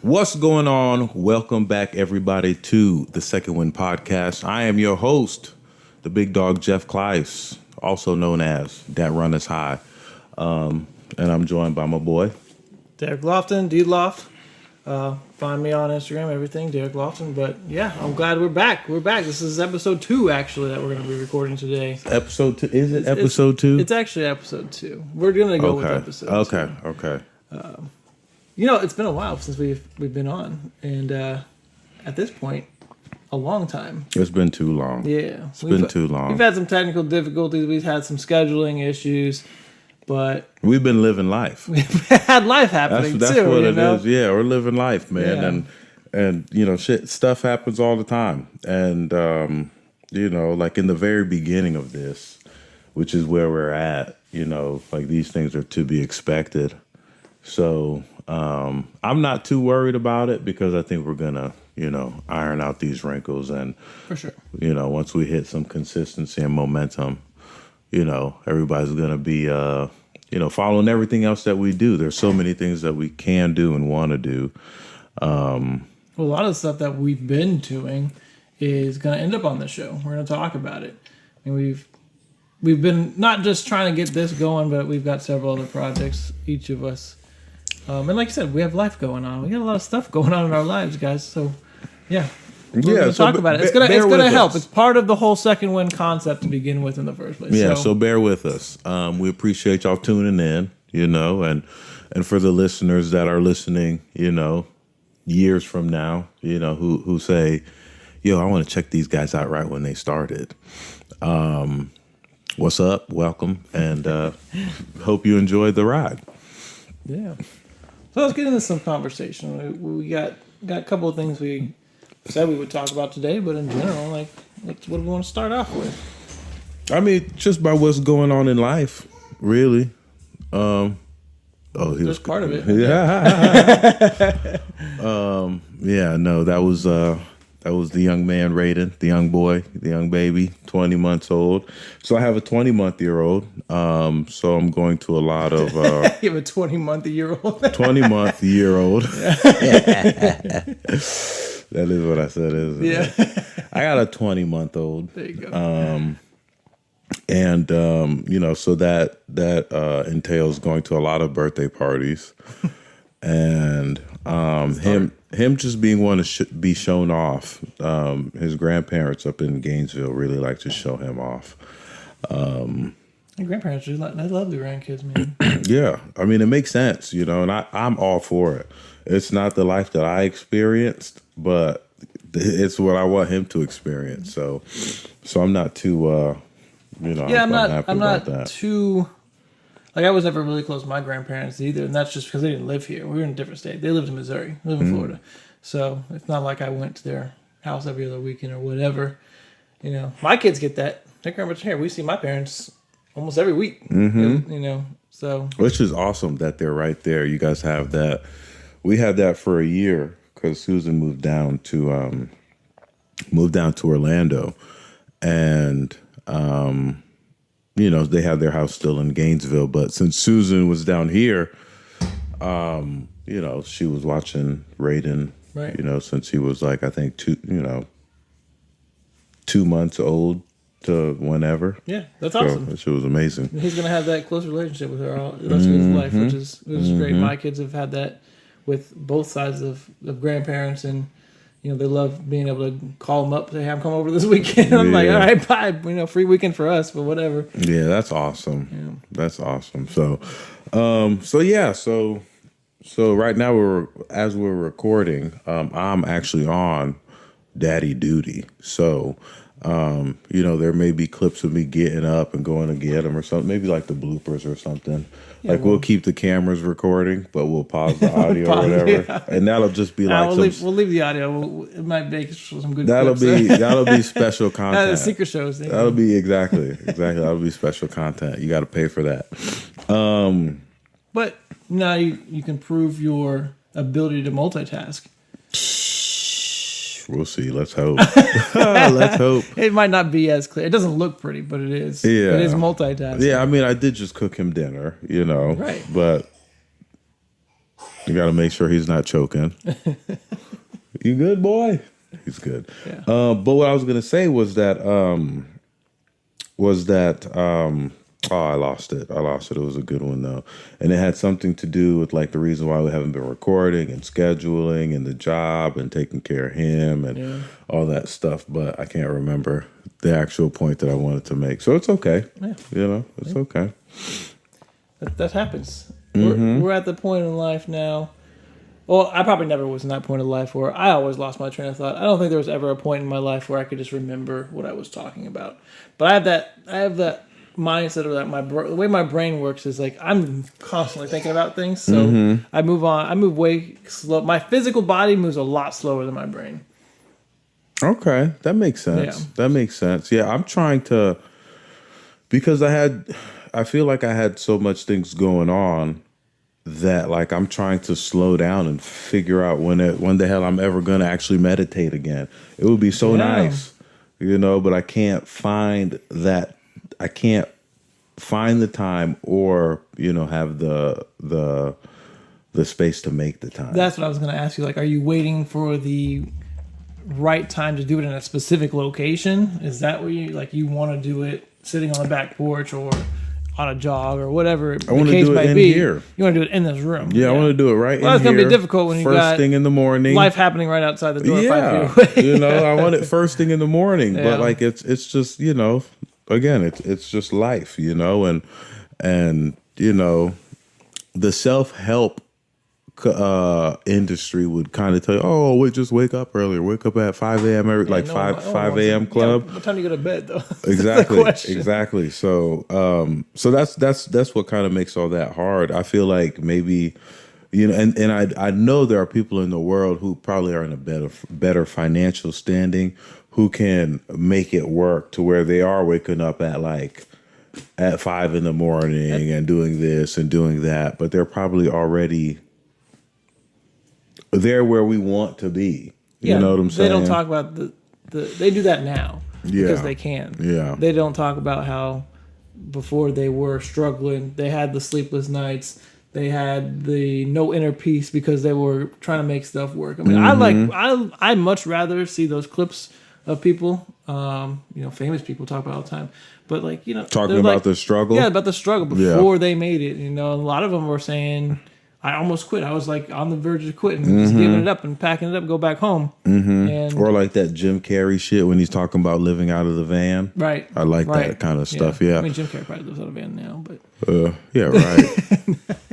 What's going on? Welcome back, everybody, to the Second Wind Podcast. I am your host, the big dog Jeff Kleiss, also known as datrunnahzhigh. And I'm joined by my boy, Derek Lofton, D-Loft. Find me on Instagram, everything, Derek Lofton. But yeah, I'm glad we're back. We're back. This is episode 2, actually, that we're going to be recording today. Episode 2? Is it episode 2? It's actually episode 2. We're going to go with episode 2. Okay. It's been a while since we've been on. And at this point, a long time. It's been too long. Yeah. It's been too long. We've had some technical difficulties. We've had some scheduling issues. But we've been living life. We've had life happening that's too. what it is. Yeah, we're living life, man. Yeah. And stuff happens all the time. And like in the very beginning of this, which is where we're at, like these things are to be expected. So I'm not too worried about it because I think we're gonna, iron out these wrinkles and for sure. Once we hit some consistency and momentum, everybody's gonna be following everything else that we do. There's so many things that we can do and want to do. Well, a lot of the stuff that we've been doing is going to end up on the show. We're going to talk about it. I mean, we've been not just trying to get this going, but we've got several other projects, each of us. And like you said, we have life going on. We got a lot of stuff going on in our lives, guys. So, yeah. We're going to talk about it. It's going to help. It's part of the whole Second Wind concept to begin with in the first place. Yeah, so bear with us. We appreciate y'all tuning in, and for the listeners that are listening, years from now, who say, yo, I want to check these guys out right when they started. What's up? Welcome. And hope you enjoyed the ride. Yeah. So let's get into some conversation. We got a couple of things we said we would talk about today, but in general, what do we want to start off with? I mean, just by what's going on in life, really. That's part of it. Yeah. That was the young man, Raiden, the young boy, the young baby, 20 months old. So I have a 20-month-year-old. So I'm going to a lot of... You have a 20-month-year-old? 20-month-year-old. That is what I said, isn't it? I got a 20-month-old. There you go. So that entails going to a lot of birthday parties, and him just being one to be shown off. His grandparents up in Gainesville really like to show him off. My grandparents they love the grandkids, man. Yeah, I mean it makes sense, and I'm all for it. It's not the life that I experienced, but it's what I want him to experience. So I'm not too. I'm not too. Like I was never really close to my grandparents either, and that's just because they didn't live here. We were in a different state. They lived in Missouri. We live in Florida, so it's not like I went to their house every other weekend or whatever. My kids get that. Their grandparents here. We see my parents almost every week. So which is awesome that they're right there. You guys have that. We had that for a year because Susan moved down to Orlando, and. They had their house still in Gainesville, but since Susan was down here, she was watching Raiden, right. Since he was like, I think 2 months old to whenever. Yeah, that's awesome. It was amazing. He's going to have that close relationship with her all the rest of his life, which is great. My kids have had that with both sides of grandparents, and they love being able to call them up, say, hey, I'm coming over this weekend. I'm like, all right, bye. Free weekend for us, but whatever. Yeah, that's awesome. Yeah. That's awesome. So right now as we're recording, I'm actually on daddy duty. So, there may be clips of me getting up and going to get them or something, maybe like the bloopers or something. Yeah, we'll keep the cameras recording, but we'll pause the audio or whatever, and that'll just be like we'll leave the audio. It might make some good. That'll be special content. The secret shows. That'll be exactly. That'll be special content. You got to pay for that. But now you can prove your ability to multitask. We'll see. Let's hope. Let's hope. It might not be as clear. It doesn't look pretty, but it is. Yeah. It is multitasking. Yeah, I mean, I did just cook him dinner, Right. But You got to make sure he's not choking. You good, boy? He's good. Yeah. But what I was gonna say was that oh, I lost it. It was a good one though, and it had something to do with like the reason why we haven't been recording and scheduling and the job and taking care of him and all that stuff. But I can't remember the actual point that I wanted to make. So it's okay. Yeah. You know, it's okay. That happens. We're at the point in life now. Well, I probably never was in that point of life where I always lost my train of thought. I don't think there was ever a point in my life where I could just remember what I was talking about. But I have that mindset of that. The way my brain works is like I'm constantly thinking about things. So I move on. I move way slow. My physical body moves a lot slower than my brain. Okay, that makes sense. Yeah. That makes sense. Yeah, I'm trying to, because I feel like I had so much things going on that like I'm trying to slow down and figure out when the hell I'm ever gonna actually meditate again. It would be so nice, you know, but I can't find that. I can't find the time or, you know, have the space to make the time. That's what I was gonna ask you. Like, are you waiting for the right time to do it in a specific location? Is that where you want to do it sitting on the back porch or on a jog or whatever the case might be? Here. You want to do it in this room. Yeah, I want to do it right in here. Well, it's going to be difficult when you got first thing in the morning. Life happening right outside the door 5 feet away. You know, I want it first thing in the morning. But like it's just, you know, again, it's just life, you know, and you know, the self-help industry would kind of tell you, oh, just wake up earlier, wake up at 5 a.m. Like 5 a.m. club. What time do you go to bed though? Exactly. So that's what kind of makes all that hard. I feel like maybe, you know, and I know there are people in the world who probably are in a better financial standing who can make it work to where they are waking up at 5 in the morning and doing this and doing that, but they're probably already there where we want to be. You know what I'm saying? They don't talk about they do that now because they can. Yeah. They don't talk about how before they were struggling, they had the sleepless nights, they had the no inner peace because they were trying to make stuff work. I mean, I much rather see those clips of people, you know, famous people talk about all the time. But like, you know, talking about the struggle. Yeah, about the struggle before they made it. You know, a lot of them were saying, I almost quit. I was like on the verge of quitting, just giving it up and packing it up and go back home. And, or like that Jim Carrey shit when he's talking about living out of the van. Right. I like that kind of stuff. Yeah. I mean, Jim Carrey probably lives out of a van now, but yeah, right.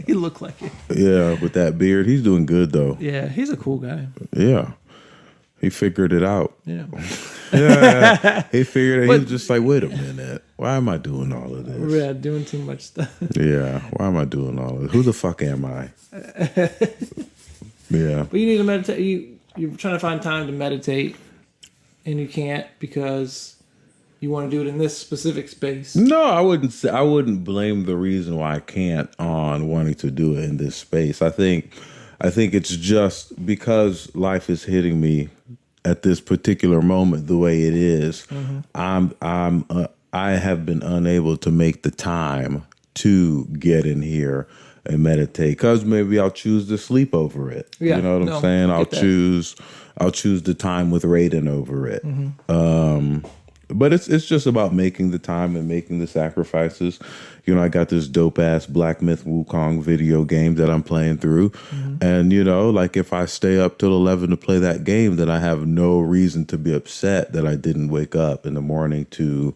he looked like it. Yeah, with that beard, he's doing good though. Yeah, he's a cool guy. Yeah. He figured it out. Yeah. Yeah. He figured it. He was just like, wait a minute. Why am I doing all of this? Yeah, doing too much stuff. Yeah. Why am I doing all of this? Who the fuck am I? Yeah. But you need to meditate. You're trying to find time to meditate, and you can't because you want to do it in this specific space. No, I wouldn't blame the reason why I can't on wanting to do it in this space. I think it's just because life is hitting me at this particular moment the way it is. I have been unable to make the time to get in here and meditate because maybe I'll choose to sleep over it. Yeah, you know what I'm saying? I'll choose the time with Raiden over it. But it's just about making the time and making the sacrifices. You know, I got this dope ass Black Myth Wukong video game that I'm playing through. And, you know, like if I stay up till 11 to play that game, then I have no reason to be upset that I didn't wake up in the morning to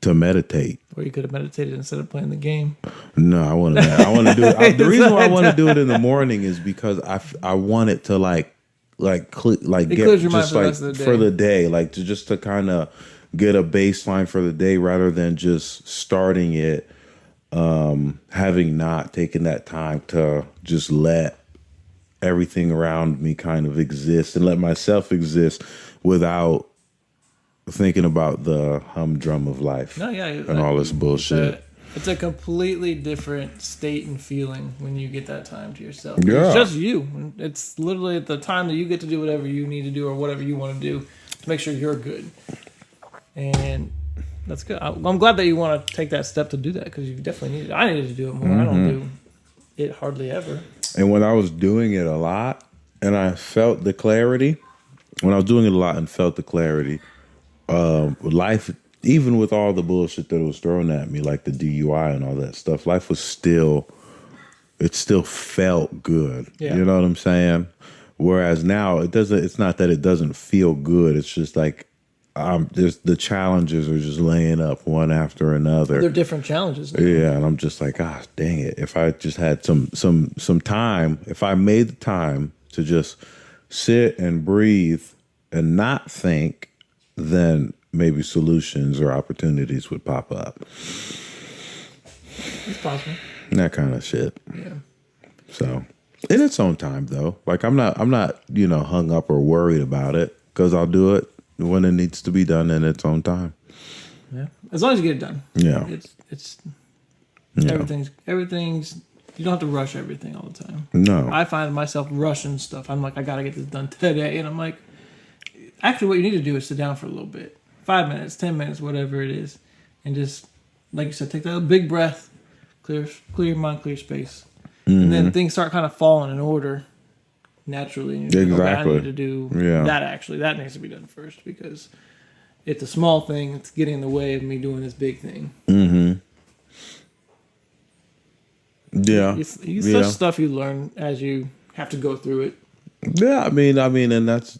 meditate. Or you could have meditated instead of playing the game. No, I want to do it. The reason why I want to do it in the morning is because I want it to like get just like for the day, like to kind of get a baseline for the day rather than just starting it, having not taken that time to just let everything around me kind of exist and let myself exist without thinking about the humdrum of life and all this bullshit. It's a completely different state and feeling when you get that time to yourself. Yeah. It's just you. It's literally at the time that you get to do whatever you need to do or whatever you want to do to make sure you're good. And that's good. I'm glad that you want to take that step to do that because you definitely need it. I needed to do it more. I don't do it hardly ever. And when I was doing it a lot and I felt the clarity, when I was doing it a lot and felt the clarity, life, even with all the bullshit that was thrown at me, like the DUI and all that stuff, life was still, it still felt good. Yeah. You know what I'm saying? Whereas now it's not that it doesn't feel good. It's just like, there's the challenges are just laying up one after another. They're different challenges now. Yeah, and I'm just like, ah, dang it. If I just had some time, if I made the time to just sit and breathe and not think, then maybe solutions or opportunities would pop up. It's possible. That kind of shit. Yeah. So, in its own time though. Like I'm not, hung up or worried about it, because I'll do it when it needs to be done in its own time. Yeah. As long as you get it done. Yeah. It's Yeah. everything's you don't have to rush everything all the time. No. I find myself rushing stuff. I'm like, I gotta get this done today, and I'm like, actually, what you need to do is sit down for a little bit, 5 minutes, 10 minutes, whatever it is, and just, like you said, take that big breath, clear your mind, clear space, and then things start kind of falling in order naturally. And you're like, okay, I need to do that. Actually, that needs to be done first, because it's a small thing. It's getting in the way of me doing this big thing. Mm-hmm. Yeah. It's such stuff you learn as you have to go through it. Yeah, I mean, and that's,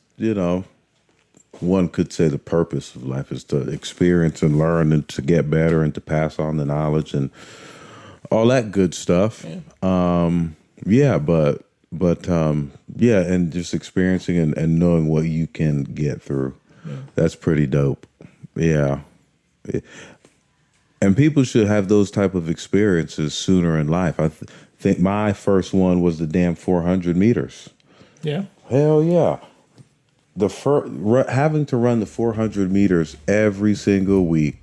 one could say the purpose of life is to experience and learn and to get better and to pass on the knowledge and all that good stuff. Yeah. And just experiencing and knowing what you can get through. Yeah. That's pretty dope. Yeah. And people should have those type of experiences sooner in life. I think my first one was the damn 400 meters. Yeah. Hell yeah. Having to run the 400 meters every single week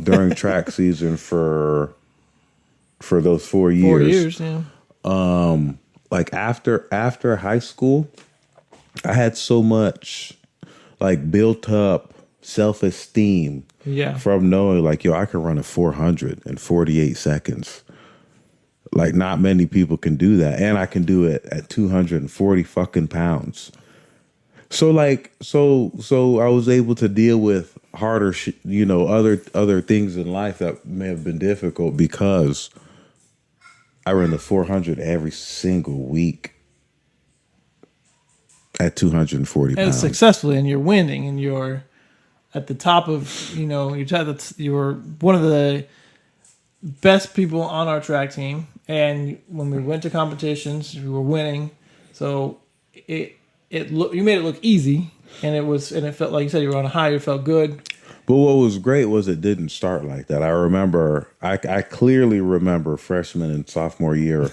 during track season for those 4 years. 4 years, yeah. Like after high school, I had so much like built up self-esteem from knowing like, yo, I can run a 400 in 48 seconds. Like not many people can do that. And I can do it at 240 fucking pounds. So I was able to deal with harder, other things in life that may have been difficult because I ran the 400 every single week at 240 pounds. And successfully, and you're winning, and you're at the top of, you're one of the best people on our track team. And when we went to competitions, we were winning. So you made it look easy, and it felt like you said you were on a high. You felt good. But what was great was it didn't start like that. I clearly remember freshman and sophomore year.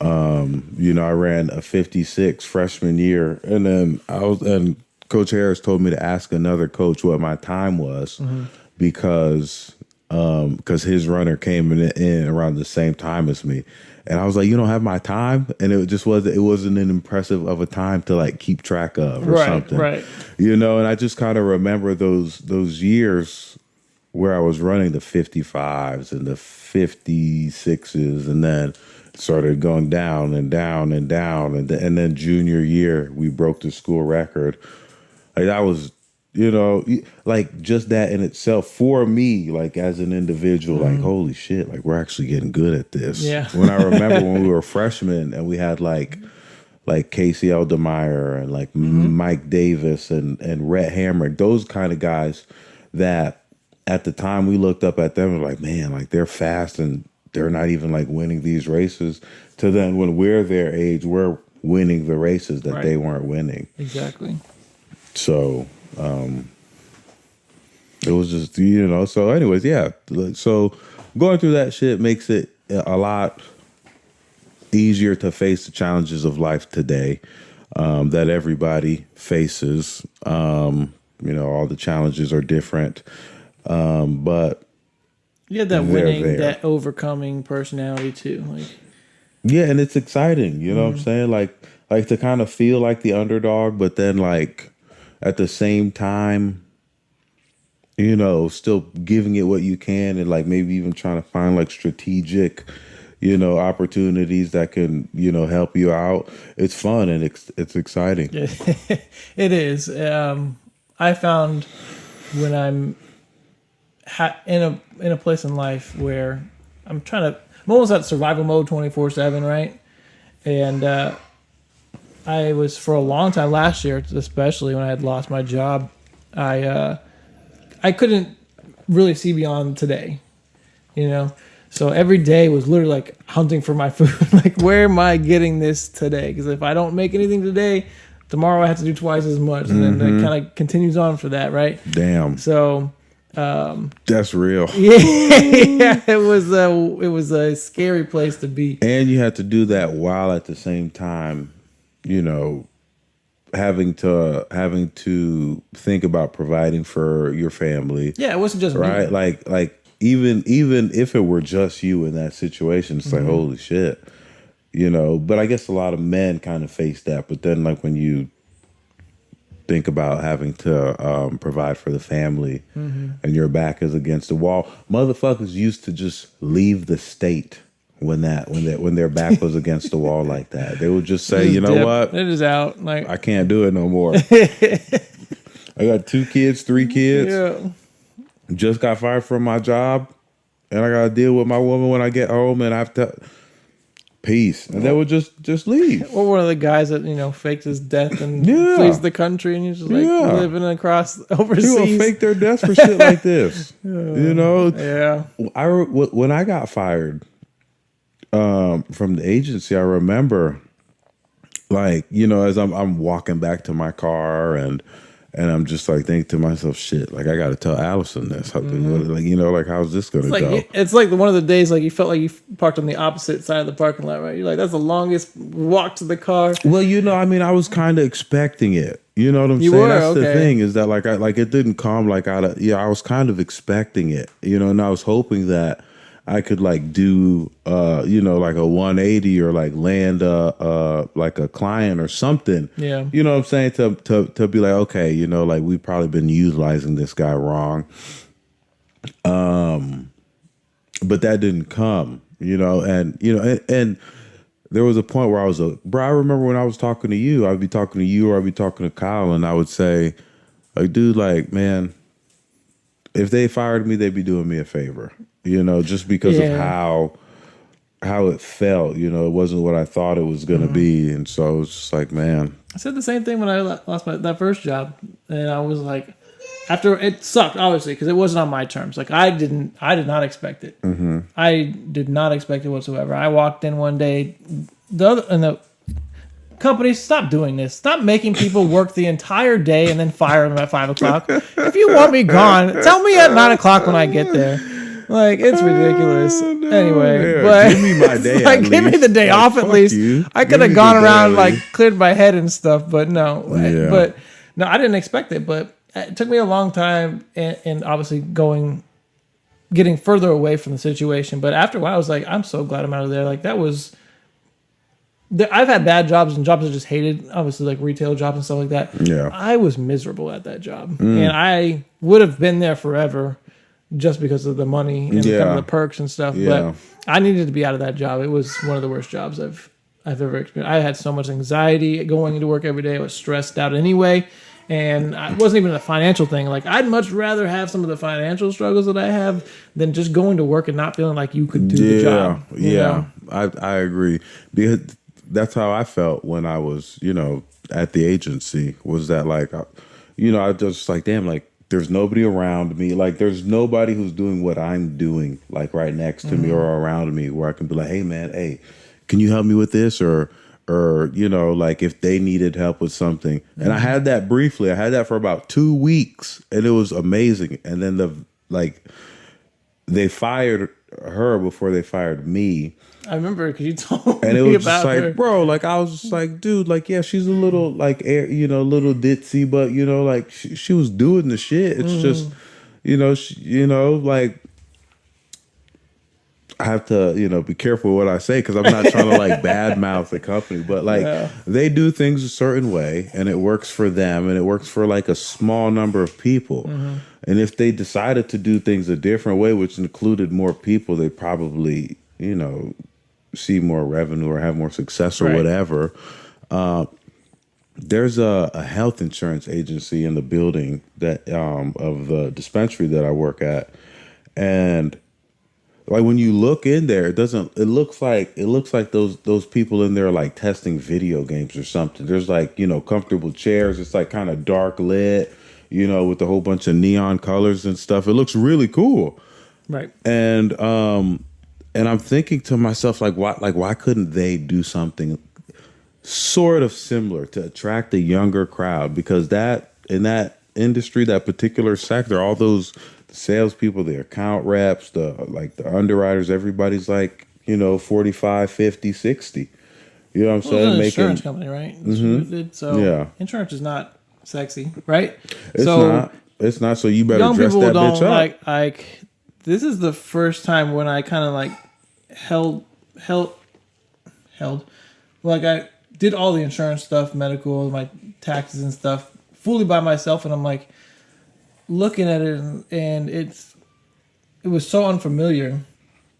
I ran a 56 freshman year, and then and Coach Harris told me to ask another coach what my time was, because his runner came in around the same time as me. And I was like, you don't have my time? And it wasn't an impressive of a time to like keep track of or something. Right. And I just kind of remember those years where I was running the 55s and the 56s, and then started going down and down and down. And then junior year, we broke the school record. Like that was, like just that in itself for me, like as an individual, like, holy shit, like we're actually getting good at this. Yeah. When I remember when we were freshmen and we had like Casey Eldemeyer and like Mike Davis and Rhett Hamrick, those kind of guys that at the time we looked up at them and like, man, like they're fast and they're not even like winning these races. To then when we're their age, we're winning the races that they weren't winning. Exactly. So it was just, so anyways, yeah. So going through that shit makes it a lot easier to face the challenges of life today that everybody faces. All the challenges are different. But you have that winning, that overcoming personality too. Yeah, and it's exciting, you know what I'm saying? Like to kind of feel like the underdog, but then like at the same time, still giving it what you can, and like maybe even trying to find like strategic, opportunities that can, help you out. It's fun and it's exciting. It is. I found when I'm in a place in life where I'm almost at survival mode 24/7, right? And I was for a long time last year, especially when I had lost my job. I couldn't really see beyond today, So every day was literally like hunting for my food. Like, where am I getting this today? Because if I don't make anything today, tomorrow I have to do twice as much, and then it kind of continues on for that, right? Damn. So that's real. Yeah, it was a scary place to be. And you had to do that while at the same time, having to think about providing for your family. Yeah, it wasn't just right. Me. Like even if it were just you in that situation, it's like, holy shit, But I guess a lot of men kind of face that. But then, like, when you think about having to provide for the family, and your back is against the wall, motherfuckers used to just leave the state when their back was against the wall like that. They would just say, you know what? It is out. Like, I can't do it no more. I got 2 kids, 3 kids. Yeah. Just got fired from my job, and I got to deal with my woman when I get home, and I have to peace. And they would just leave. Or one of the guys that faked his death and flees the country, and he's just like living across overseas. People fake their deaths for shit like this. Yeah. When I got fired from the agency, I remember, like, as I'm walking back to my car and I'm just like thinking to myself, shit, like, I got to tell Allison this. Like, how's this going to go? It's like one of the days, like, you felt like you parked on the opposite side of the parking lot, right? You're like, that's the longest walk to the car. Well, I was kind of expecting it. You know what I'm saying? That's the thing, is that, like, it didn't come like out of, I was kind of expecting it, and I was hoping that I could, like, do, like a 180 or, like, land like a client or something. Yeah. You know what I'm saying? To be like, okay, like, we've probably been utilizing this guy wrong. But that didn't come, and there was a point where I was like, bro, I remember when I was talking to you, I'd be talking to you or I'd be talking to Kyle, and I would say, like, dude, like, man, if they fired me, they'd be doing me a favor. Just because of how it felt, it wasn't what I thought it was going to be. And so I was just like, man. I said the same thing when I lost that first job. And I was like, after it sucked, obviously, because it wasn't on my terms. Like, I did not expect it. I did not expect it whatsoever. I walked in one day, the company, stop doing this. Stop making people work the entire day and then fire them at 5 o'clock. If you want me gone, tell me at 9 o'clock when I get there. Like, it's ridiculous. Anyway, but give me my day. Like, give me the day off at least. I could have gone around, like, cleared my head and stuff, but no. Yeah. But no, I didn't expect it. But it took me a long time, and obviously getting further away from the situation. But after a while, I was like, I'm so glad I'm out of there. Like, that was. I've had bad jobs and jobs I just hated, obviously, like retail jobs and stuff like that. Yeah. I was miserable at that job, and I would have been there forever. Just because of the money and kind of the perks and stuff. Yeah. But I needed to be out of that job. It was one of the worst jobs I've ever experienced. I had so much anxiety going into work every day. I was stressed out anyway. And it wasn't even a financial thing. Like, I'd much rather have some of the financial struggles that I have than just going to work and not feeling like you could do the job. Yeah, I agree. Because that's how I felt when I was, at the agency, was that, like, I was just like, damn, like, there's nobody around me. Like, there's nobody who's doing what I'm doing, like, right next to me or around me, where I can be like, hey, man, hey, can you help me with this? Or like, if they needed help with something. And I had that briefly. I had that for about 2 weeks, and it was amazing. And then they fired her before they fired me. I remember, because you told and it me was about just like, her. bro, like, I was just like, dude, like, yeah, she's a little, like, little ditzy, but, like, she was doing the shit. It's just, like, I have to, be careful what I say, because I'm not trying to, like, badmouth the company, but, like, they do things a certain way, and it works for them, and it works for, like, a small number of people. And if they decided to do things a different way, which included more people, they probably, see more revenue or have more success or Right. whatever. There's a health insurance agency in the building that of the dispensary that I work at, and like when you look in there, it looks like those people in there are like testing video games or something. There's like, comfortable chairs. It's like kind of dark lit, with a whole bunch of neon colors and stuff. It looks really cool. Right. And I'm thinking to myself, like why couldn't they do something sort of similar to attract a younger crowd? Because in that industry, that particular sector, all those salespeople, the account reps, the underwriters, everybody's like, 45, 50, 60. You know what I'm saying? It's an insurance company, right? So yeah. Insurance is not sexy, right? It's not. So you better young dress people that don't bitch up. like. This is the first time when I kind of like held. Like I did all the insurance stuff, medical, my taxes and stuff, fully by myself, and I'm like looking at it, and it was so unfamiliar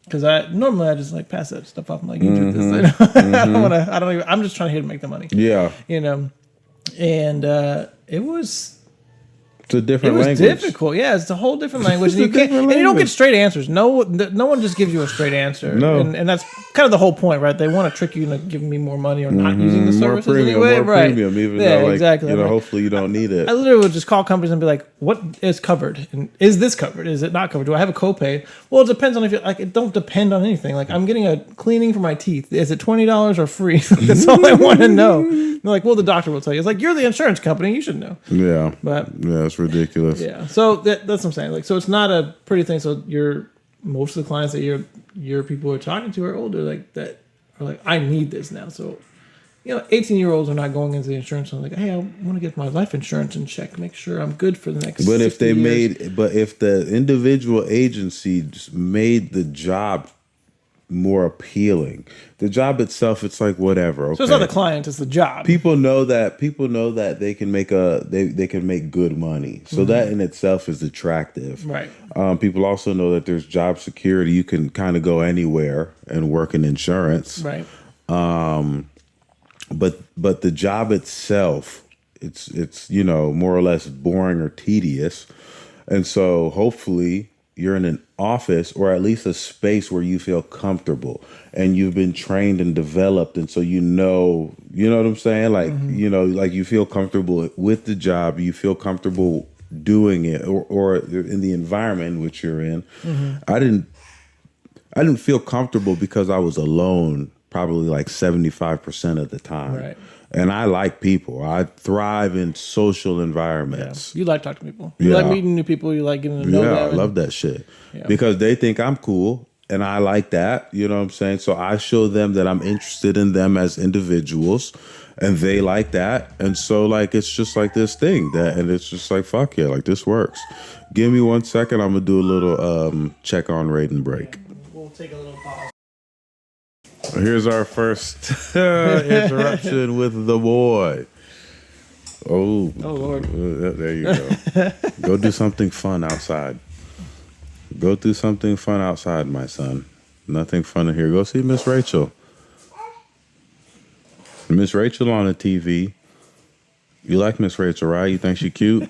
because I just like pass that stuff off. I'm like, you do this. I'm just trying to here to make the money. Yeah. And it was. It's a different language. It was difficult. Yeah, it's a whole different language. And you don't get straight answers. No one just gives you a straight answer. No. And that's kind of the whole point, right? They want to trick you into giving me more money or not using the services anyway. More right. premium, even though, exactly. Hopefully you don't need it. I literally would just call companies and be like, what is covered? And is this covered? Is it not covered? Do I have a copay? Well, it depends on if it don't depend on anything. Like, I'm getting a cleaning for my teeth. Is it $20 or free? That's all I want to know. They're like, well, the doctor will tell you. It's like, you're the insurance company. You should know. Yeah. But yeah, it's ridiculous. Yeah. So that's what I'm saying. Like, so it's not a pretty thing. So most of the clients that your people are talking to are older, like that are like, I need this now. So, 18-year-olds are not going into the insurance and like, hey, I want to get my life insurance in check, make sure I'm good for the next. But if years. if the individual agency just made the job more appealing, the job itself, it's like whatever. Okay. So it's not the client, it's the job. People know that they can make they can make good money. So that in itself is attractive. Right. People also know that there's job security. You can kind of go anywhere and work in insurance. Right. But the job itself, it's more or less boring or tedious. And so hopefully you're in an office or at least a space where you feel comfortable and you've been trained and developed. And so you know what I'm saying? Like, like you feel comfortable with the job, you feel comfortable doing it or in the environment in which you're in. I didn't feel comfortable because I was alone probably like 75% of the time. Right. And I like people. I thrive in social environments. Yeah. You like talking to people. You like meeting new people. You like getting to know them. Yeah, I love that shit. Yeah. Because they think I'm cool and I like that. You know what I'm saying? So I show them that I'm interested in them as individuals and they like that. And so like it's just like this thing and it's just like, fuck yeah, like this works. Give me 1 second. I'm going to do a little check on rate and break. Yeah, we'll take a little pause. Here's our first interruption with the boy. Oh Lord. There you go. Go do something fun outside. Go do something fun outside, my son. Nothing fun in here. Go see Miss Rachel. Miss Rachel on the TV. You like Miss Rachel, right? You think she cute?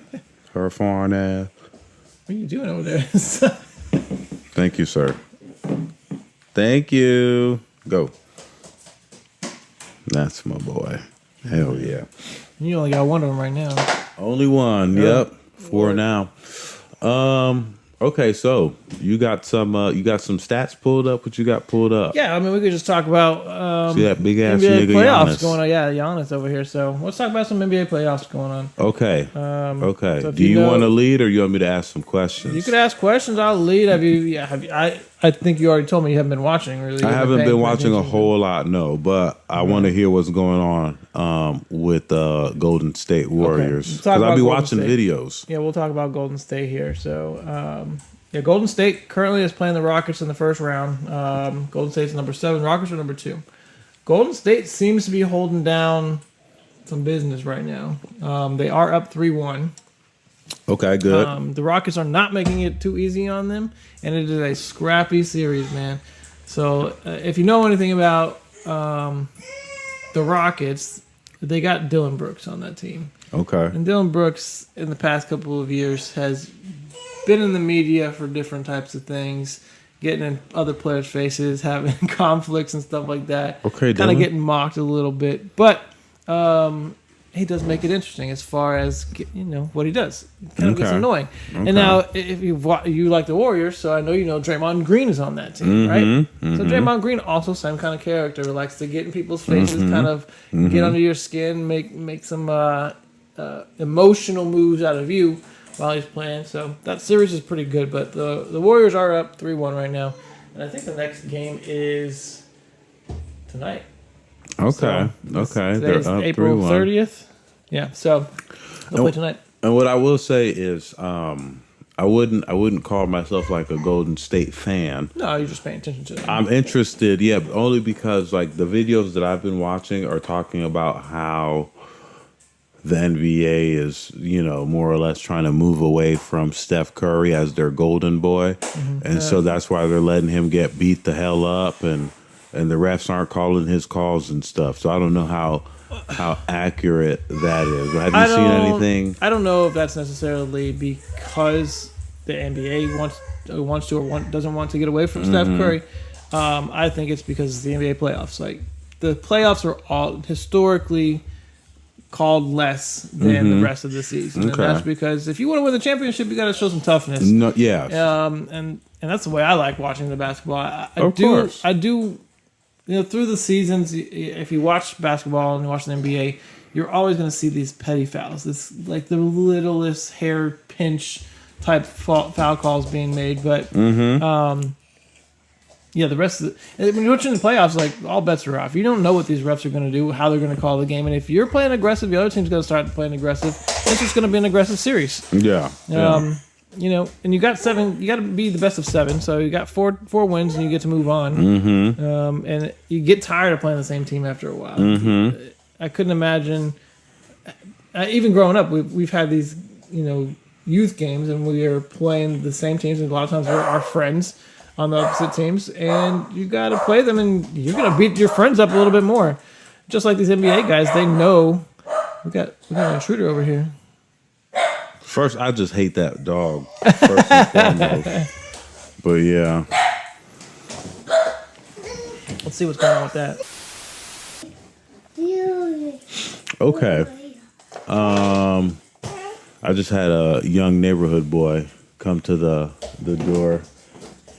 Her foreign ass. What are you doing over there? Thank you, sir. Thank you. Go. That's my boy. Hell yeah. You only got one of them right now. Only one. Yep. 4 now. Okay, so you got some stats pulled up. What you got pulled up? Yeah, I mean we could just talk about see that big ass NBA nigga playoffs Giannis going on. Yeah, Giannis over here. So let's talk about some NBA playoffs going on. Okay. Okay. So do you want to lead or you want me to ask some questions? You could ask questions. I'll lead. I think you already told me you haven't been watching really. I haven't been watching a whole lot, no, but I want to hear what's going on with Golden State Warriors because I'll be watching videos. Yeah, we'll talk about Golden State here. So, Golden State currently is playing the Rockets in the first round. Golden State's number 7. Rockets are number 2. Golden State seems to be holding down some business right now. They are up 3-1. Okay, good. The Rockets are not making it too easy on them, and it is a scrappy series, man. So if you know anything about the Rockets, they got Dylan Brooks on that team. Okay. And Dylan Brooks, in the past couple of years, has been in the media for different types of things, getting in other players' faces, having conflicts and stuff like that. Okay, kind of Dylan. getting mocked a little bit, but he does make it interesting as far as what he does. It kind of gets annoying. Okay. And now, if you like the Warriors, so I know you know Draymond Green is on that team, right? Mm-hmm. So Draymond Green also same kind of character, likes to get in people's faces, kind of get under your skin, make some emotional moves out of you while he's playing. So that series is pretty good. But the Warriors are up 3-1 right now, and I think the next game is tonight. Okay. Okay. They're up April 3-1. 30th. Yeah. So they'll play tonight. And what I will say is, I wouldn't call myself like a Golden State fan. No, you're just paying attention to it. I'm interested, yeah, but only because like the videos that I've been watching are talking about how the NBA is, more or less trying to move away from Steph Curry as their golden boy, and so that's why they're letting him get beat the hell up, and the refs aren't calling his calls and stuff. So I don't know how accurate that is. Have you seen anything? I don't know if that's necessarily because the NBA wants to or doesn't want to get away from Steph Curry. I think it's because it's the NBA playoffs. Like the playoffs are all historically called less than the rest of the season, and that's because if you want to win the championship, you got to show some toughness. No, yeah. And that's the way I like watching the basketball. I do. Through the seasons, if you watch basketball and you watch the NBA, you're always going to see these petty fouls. This like the littlest hair pinch type foul calls being made. But the rest of when you're watching the playoffs, like all bets are off. You don't know what these refs are going to do, how they're going to call the game, and if you're playing aggressive, the other team's going to start playing aggressive. It's just going to be an aggressive series. Yeah. And you got 7. You got to be the best of 7. So you got four wins, and you get to move on. And you get tired of playing the same team after a while. I couldn't imagine. Even growing up, we've had these youth games, and we are playing the same teams. And a lot of times we're our friends on the opposite teams, and you got to play them, and you're gonna beat your friends up a little bit more. Just like these NBA guys, they know we got an intruder over here. First, I just hate that dog. First and foremost. But yeah. Let's see what's going on with that. Okay. I just had a young neighborhood boy come to the door.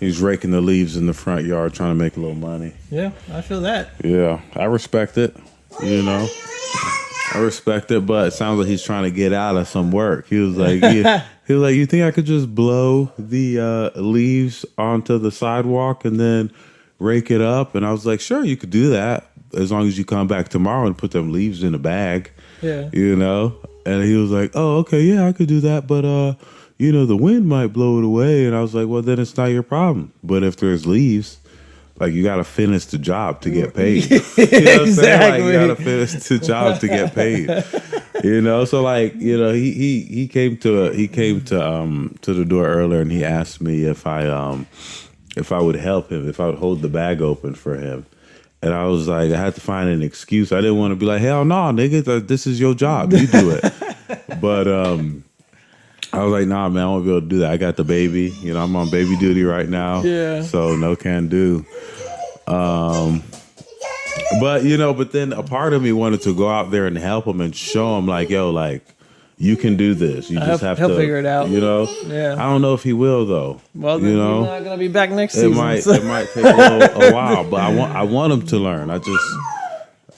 He's raking the leaves in the front yard trying to make a little money. Yeah, I feel that. Yeah, I respect it, I respect it, but it sounds like he's trying to get out of some work. He was like, you think I could just blow the leaves onto the sidewalk and then rake it up? And I was like, sure, you could do that as long as you come back tomorrow and put them leaves in a bag. Yeah. And he was like, oh, okay, yeah, I could do that, but the wind might blow it away. And I was like, well, then it's not your problem. But if there's leaves, like, you got to finish the job to get paid. You know what I'm saying? Like, you got to finish the job to get paid. So like, he came to the door earlier, and he asked me if I would help him, if I would hold the bag open for him. And I was like, I had to find an excuse. I didn't want to be like, hell no, nigga, this is your job. You do it. But I was like, nah, man, I won't be able to do that. I got the baby. I'm on baby duty right now. Yeah. So no can do. But then a part of me wanted to go out there and help him and show him, like, yo, like, you can do this. You just have to. He'll figure it out. Yeah. I don't know if he will, though. Well, then he's not gonna be back next season. It might take a while, but I want him to learn. I just,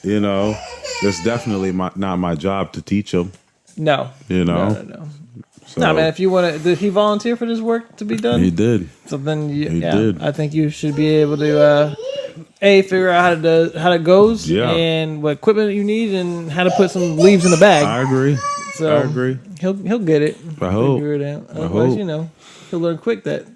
it's definitely not my job to teach him. No. No. So, man, if you want to, did he volunteer for this work to be done? He did. So then, he did. I think you should be able to figure out how it goes, and what equipment you need, and how to put some leaves in a bag. I agree. So he'll get it. I hope. Figure it out. Otherwise, he'll learn quick that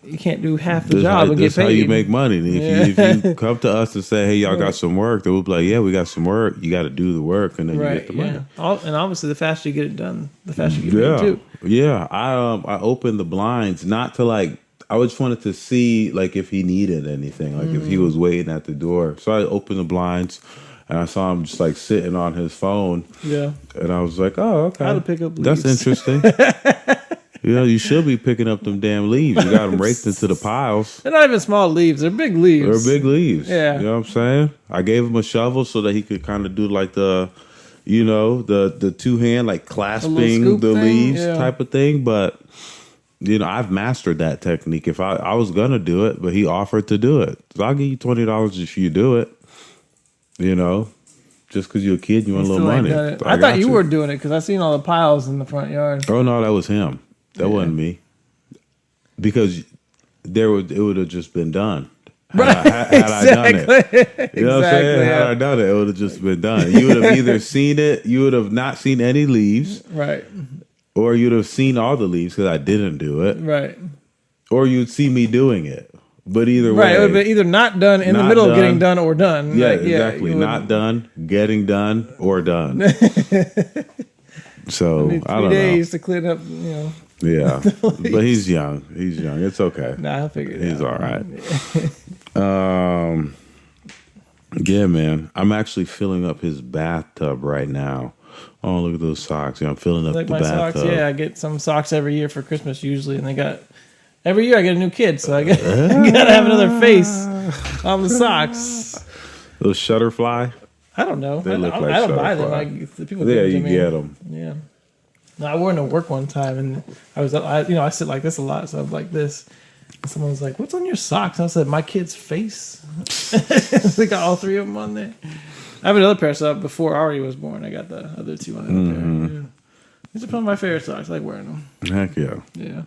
you can't do half the job and get paid. That's how you make money. If you come to us and say, hey, y'all got some work, then we'll be like, yeah, we got some work. You got to do the work, and then you get the money. And obviously, the faster you get it done, the faster you get paid too. Yeah. I opened the blinds, not to like, I just wanted to see like if he needed anything, like if he was waiting at the door. So I opened the blinds and I saw him just like sitting on his phone. Yeah. And I was like, oh, okay. How to pick up That's leaves. interesting. You should be picking up them damn leaves. You got them raked into the piles. They're not even small leaves. They're big leaves. They're big leaves. Yeah. You know what I'm saying? I gave him a shovel so that he could kind of do like the two hand, like clasping the leaves type of thing. But, I've mastered that technique. If I was going to do it, but he offered to do it. So I'll give you $20 if you do it. Just because you're a kid, you want a little money. I thought you were doing it because I seen all the piles in the front yard. Oh, no, that was him. That wasn't me. Because it would have just been done. Had I done it. You know what I'm saying? Had I done it, it would have just been done. You would have either seen it, you would have not seen any leaves. Right. Or you'd have seen all the leaves because I didn't do it. Right. Or you'd see me doing it. But either way. Right, it would have been either not done in the middle of getting done or done. Yeah, exactly. Not done, getting done, or done. So, I don't know. 3 days to clean up, Yeah, but he's young. It's okay. Nah, I'll figure it out. He's all right. Yeah, man. I'm actually filling up his bathtub right now. Oh, look at those socks. I'm filling up the bathtub. Socks. Yeah, I get some socks every year for Christmas usually, and every year I get a new kid, so I gotta have another face on the socks. Those shutterfly? I don't know. They look like I don't buy them. The people you get them. Yeah. No, I wore them to work one time, and I sit like this a lot, so I'm like this. And someone was like, "What's on your socks?" And I said, "My kid's face." They got all three of them on there. I have another pair of socks before Ari was born. I got the other two on the pair. Yeah. These are some of my favorite socks. I like wearing them. Heck yeah. Yeah.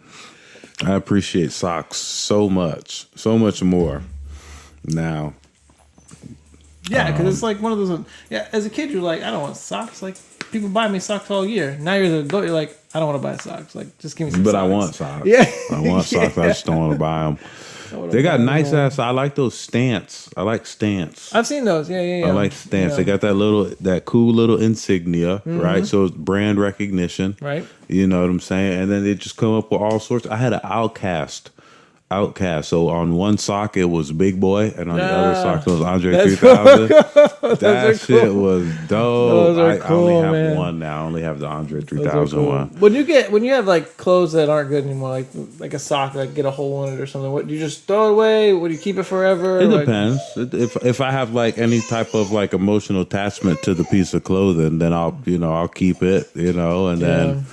I appreciate socks so much more now. Yeah, because it's like one of those. Yeah, as a kid, you're like, I don't want socks. Like, people buy me socks all year. Now you're an adult, you're like, I don't want to buy socks. Like, just give me some socks. But I want socks. Yeah. I want socks. I just don't want to buy them. They got nice ass. I like those stance. I like stance. I've seen those. Yeah. I like stance. Yeah. They got that cool little insignia, right? So it's brand recognition. Right. You know what I'm saying? And then they just come up with all sorts. I had an Outcast. So on one sock it was Big Boy, and on the other sock it was Andre 3000. That shit was dope. Those are cool, I only have man. one now. I only have the Andre 3000 one. When you have like clothes that aren't good anymore, like a sock that get a hole in it or something, what do you just throw it away? Would you keep it forever? It depends. If I have like any type of like emotional attachment to the piece of clothing, then I'll keep it, and then.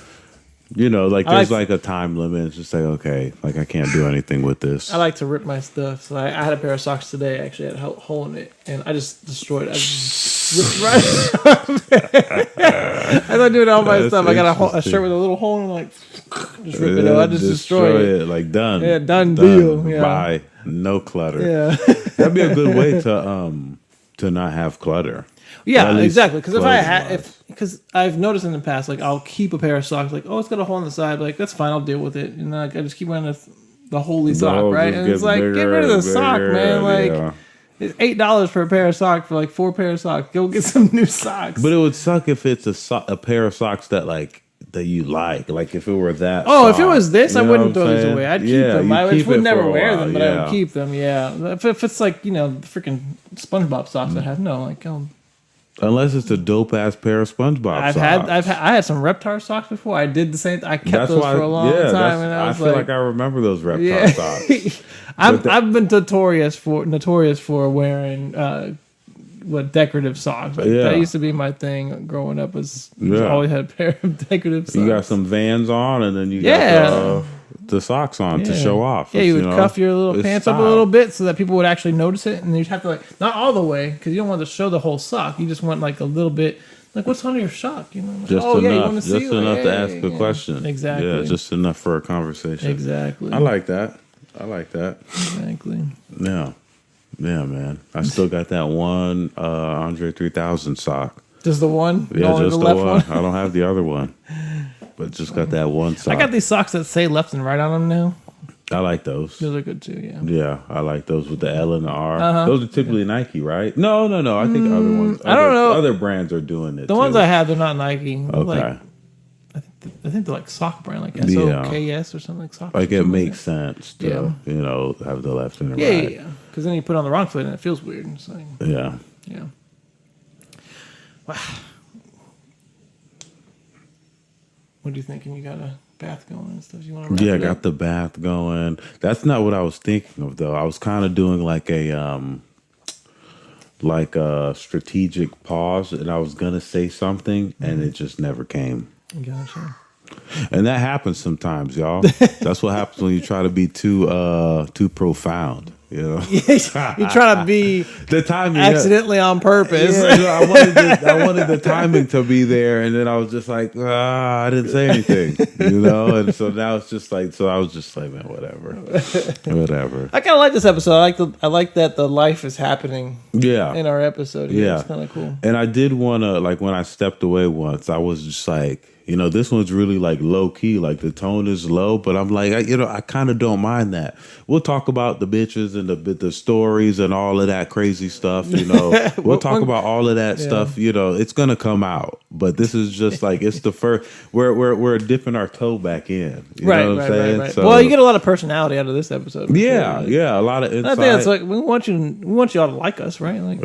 There's like a time limit. It's just like, okay, like I can't do anything with this. I like to rip my stuff. So I had a pair of socks today. I actually had a hole in it, and I just destroyed it. I just ripped right off. I don't do it all my stuff. I got a shirt with a little hole in it. Like, just rip it out. I just destroy it. Like done. Yeah, done deal. Yeah. Bye. No clutter. Yeah, that'd be a good way to not have clutter. Yeah, exactly. Because because I've noticed in the past, like I'll keep a pair of socks, like it's got a hole in the side, like that's fine, I'll deal with it, and like I just keep wearing the holy sock, right? And it's like get rid of the sock, man. Like it's $8 for a pair of socks for like 4 pairs of socks. Go get some new socks. But it would suck if it's a pair of socks that you like if it were that. Oh, if it was this, I wouldn't throw these away. I'd keep them. I just would never wear them, but I would keep them. Yeah, if it's like freaking SpongeBob socks, I have Unless it's a dope ass pair of SpongeBob socks. I had some Reptar socks before. I did the same. I kept those for a long time, and I feel like I remember those Reptar socks. I've been notorious for wearing decorative socks. That used to be my thing growing up. Always had a pair of decorative socks. You got some Vans on, and then you got the socks on to show off. Yeah, you would cuff your little pants up a little bit so that people would actually notice it, and you'd have to not all the way because you don't want to show the whole sock. You just want like a little bit. Like, what's under your sock? Just enough to ask a question. Exactly. Yeah, just enough for a conversation. Exactly. I like that. Exactly. Yeah, man. I still got that one Andre 3000 sock. Just the one? Yeah, just the one. I don't have the other one. But just got that one sock. I got these socks that say left and right on them now. I like those. Those are good too, yeah. Yeah, I like those with the L and the R. Those are typically Nike, right? No. I think other ones. I don't know. Other brands are doing it. The ones I have, they're not Nike. Okay. I think they're like sock brand, like SOKS or something like sock. Like it makes sense to have the left and the right. Yeah. Because then you put on the wrong foot and it feels weird. It's like, yeah. Wow. What do you think? And you got a bath going and stuff? You want to? I got the bath going. That's not what I was thinking of though. I was kind of doing like a strategic pause, and I was gonna say something, and it just never came. Gotcha. And that happens sometimes, y'all. That's what happens when you try to be too profound. You know, you try to be the timing accidentally on purpose. Yeah, I wanted the timing to be there, and then I was just like, I didn't say anything, you know. And so now it's just like, I was just like, man, whatever. I kind of like this episode. I like that the life is happening. Yeah, in our episode. Yeah, it's kind of cool. And I did want to, like, when I stepped away once, I was just like, you know, this one's really like low key, like the tone is low, but I'm like, I kind of don't mind that. We'll talk about the bitches and the stories and all of that crazy stuff, you know. We'll talk about all of that stuff, you know. It's gonna come out, but this is just like it's the first. We're dipping our toe back in. You know what I'm saying? Right. So, well, you get a lot of personality out of this episode. Yeah, a lot of insight. I think that's like we want y'all to like us, right? Like,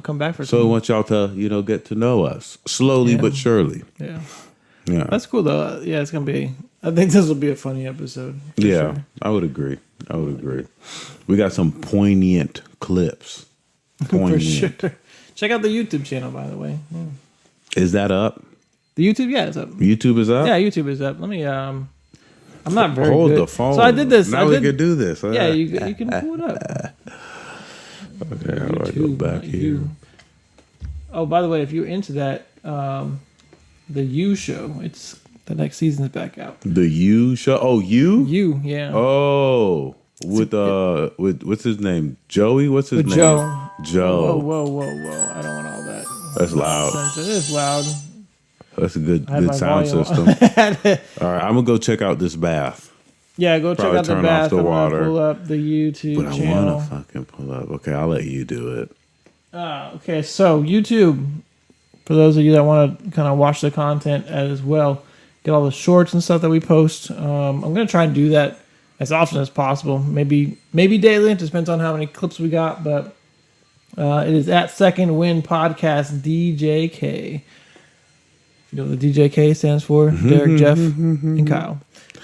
come back for. So we want y'all to get to know us slowly but surely. Yeah, that's cool though. Yeah, it's gonna be. I think this will be a funny episode. Yeah, sure. I would agree. We got some poignant clips. For sure. Check out the YouTube channel, by the way. Yeah. Is that up? The YouTube, it's up. YouTube is up. Yeah, YouTube is up. Let me. I'm not very Hold good. the phone. So I did this. Now we can do this. Yeah, you can pull it up. Okay, how do I go back here? Oh, by the way, if you're into that. The You Show. It's the next season's back out. The You Show. Oh, You. Yeah. Oh, with what's his name? Joey. What's his name? Joe. Whoa! I don't want all that. That's loud. It is loud. That's a good sound system. All right, I'm gonna go check out this bath. Yeah, go check out the bath. Off the water. Pull up the YouTube channel. I want to fucking pull up. Okay, I'll let you do it. Okay, so YouTube. For those of you that want to kind of watch the content as well, get all the shorts and stuff that we post. I'm going to try and do that as often as possible. Maybe daily. It depends on how many clips we got. But it is at Second Wind Podcast DJK. You know what the DJK stands for? Derek, Jeff, and Kyle.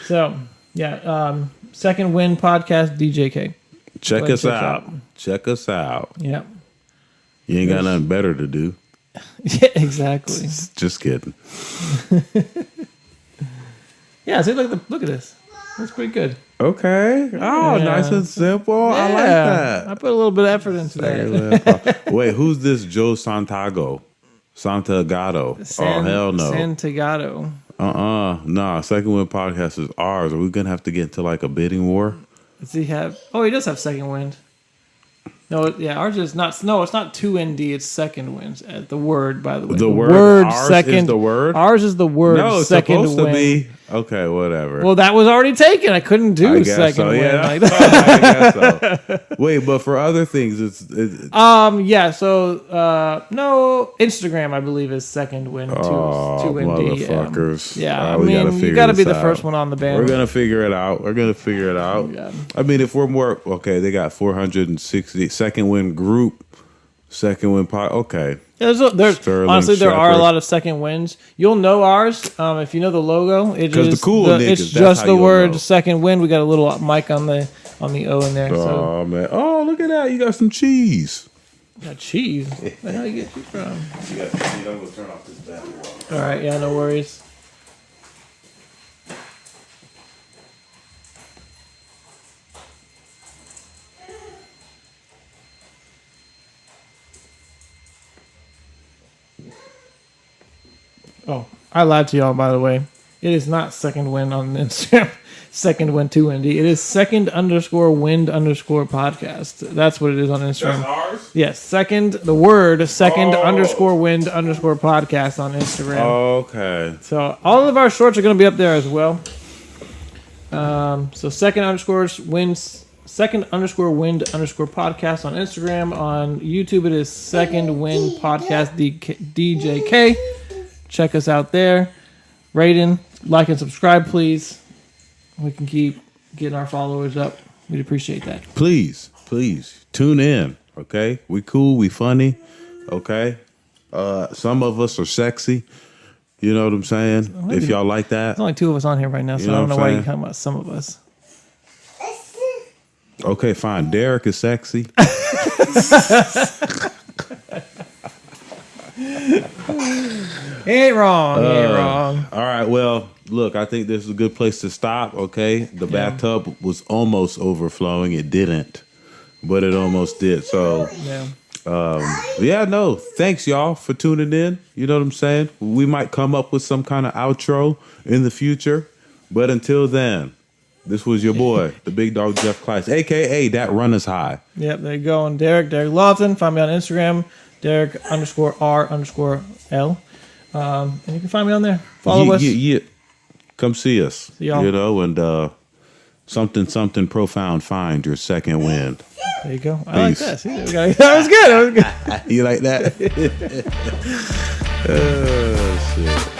So, Second Wind Podcast DJK. Check us out. Check us out. Yeah. You ain't got nothing better to do. Yeah, exactly. Just kidding. Yeah, see, look at this. That's pretty good. Okay. Oh, nice and simple. Yeah. I like that. I put a little bit of effort into that. Wait, who's this Joe Santagato? Oh, hell no. Santagato. Nah, Second Wind Podcast is ours. Are we going to have to get into like a bidding war? Does he have... Oh, he does have Second Wind. No, ours is not. No, it's not 2ND. It's Second Wind. The word, by the way. The word ours second, is the word? Ours is the word. No, it's second supposed wind. to be. Okay, whatever. Well, that was already taken. I couldn't do Second Wind. Yeah. Like that. I guess so. Wait, but for other things, it's yeah. So no, Instagram I believe is Second Wind. 2ND. Motherfuckers. I mean, you got to be the first one on the band. We're gonna figure it out. Yeah. I mean, if we're more they got 460 Second Wind group, Second Wind pod. Okay. There's Sterling, honestly there are a Shepherd. lot of Second Winds. You'll know ours if you know the logo. It's niggas, just the word Second Wind. We got a little mic on the O in there. Oh man! Oh, look at that! You got some cheese. Got cheese. Where the hell you get cheese from? I'm gonna turn off this bath water. All right. Yeah. No worries. Oh, I lied to y'all, by the way. It is not Second Wind on Instagram. Second Wind 2ND. It is second_wind_podcast. That's what it is on Instagram. That's ours? Yes. Second _wind_podcast on Instagram. Okay. So all of our shorts are going to be up there as well. So second_wind_podcast on Instagram. On YouTube, it is Second Wind Podcast DJK. Check us out there. Rating. like and subscribe, please. We can keep getting our followers up. We'd appreciate that. Please tune in. Okay, we cool, we funny. Okay, some of us are sexy. You know what I'm saying? If y'all like that, there's only 2 of us on here right now, so I don't know why you're talking about some of us. Okay, fine. Derek is sexy. He ain't wrong. All right. Well, look, I think this is a good place to stop. Okay, the bathtub was almost overflowing. It didn't, but it almost did. So no. Thanks, y'all, for tuning in. You know what I'm saying? We might come up with some kind of outro in the future, but until then, this was your boy, the big dog Jeff Kleiss, aka datrunnahzhigh. Yep, there you go. And Derek Lawson. Find me on Instagram, Derek_R_L. And you can find me on there. Follow us. Come see us. See y'all. You know, and something profound. Find your second wind. There you go. I like that. See, that was good. You like that? Oh, shit.